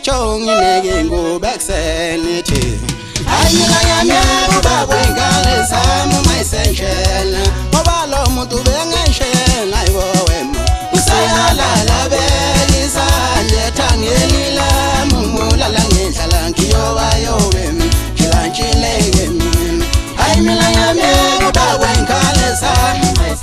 Chong in go back sanity. I am a wingale, some my session. Mobalo Mutu Bengashen, I go him. Usayala la Belisa, Tangela, Mumula Langin, Salankio, I owe him. Kilanchi Lane. I'm a wingale, some my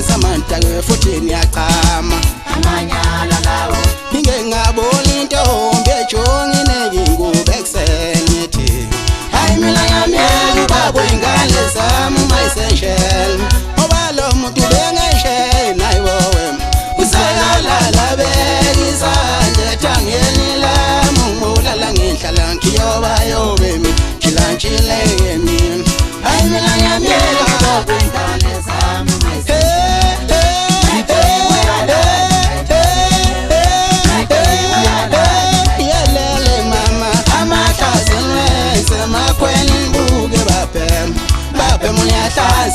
Samantha futhi niyaqhama amanyala lawo ngingengaboni into mbejongi nezingubo ekseni ethi hayi mina yami babo ingane zami my essential obalo muntu bengeshe nayiwo wena usayala bekisa nje thangeni lami ngolala ngihlala ngiyoba yobemi khilanchile yemi hayi mina yami babo ingane zami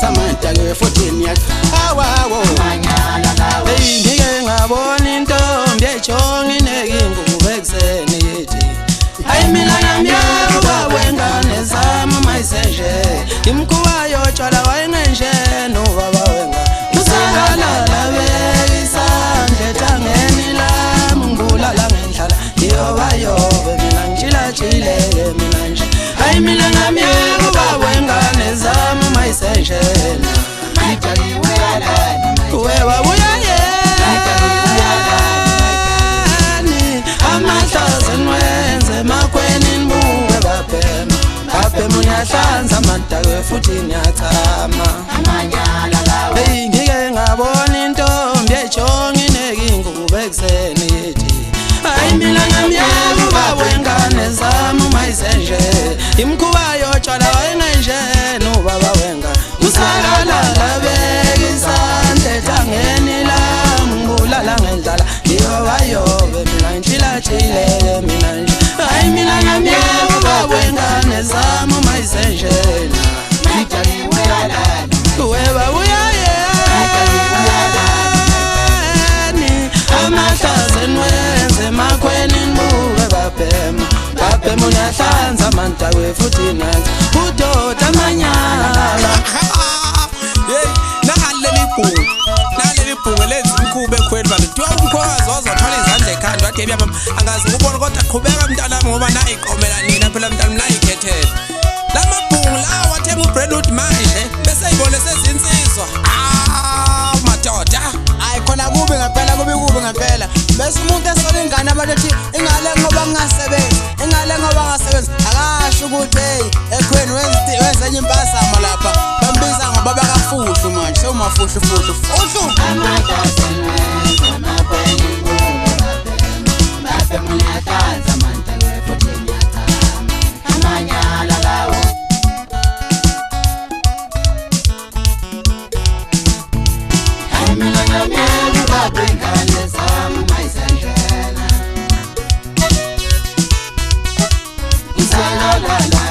Samantha futhi awawo manyala lawo ngike ngabona intombi ejongi nezingubo ekseni ethi hayi mina nami baba wengane zami mayisenje imkhuba yotshwala wayengenje no baba wenga usakalala bekisandle thangeni lami ngibulala ngendlala ngiyoba yobe mina ngijilajile mina nje hayi mina nami baba wengane zami mayisenjena wewa buyaye amahlazo nwenze makweni nibuke bapema uyahlanza amantawe futhi niyachama amanyala lawo ngike ngabona intombi ejongi nezingubo ekseni ethi hayi mina nami baba wengane zami mayisenje imkhuba yotshwala wayengenje no baba wenga usakalala bekisandle thangeni lami ngibulala ngendlala ngiyoba yobe mina ngijilajile mina nje hayi mina nami baba wengane zami mayisenjena weba uyaye amahlazo nwenze makweni nibuke bapema uyahlanza amantawe futhi nathi udoda amanyala naleli bhungu lenza umkhuba ekhweli bami kuthiwa umkhokazi wazothwala izandla ekhanda wathi yebya mama angazi ukubona kodwa qhubeka mntanami ngoba nayi iqomela nina phela mntana nayikhethele lamabhungu lawa wathenga uBrentwood manje bese yibone sezinsizwa madoda hayi khona kubi ngempela bese umuntu esola ingane abathi ingale ngoba ngingasebenzi akasho ukuthi hey ekhweni wenza enye impasamo lapha bambiza ngoba bakafuhlu manje sewumafuhlu la la la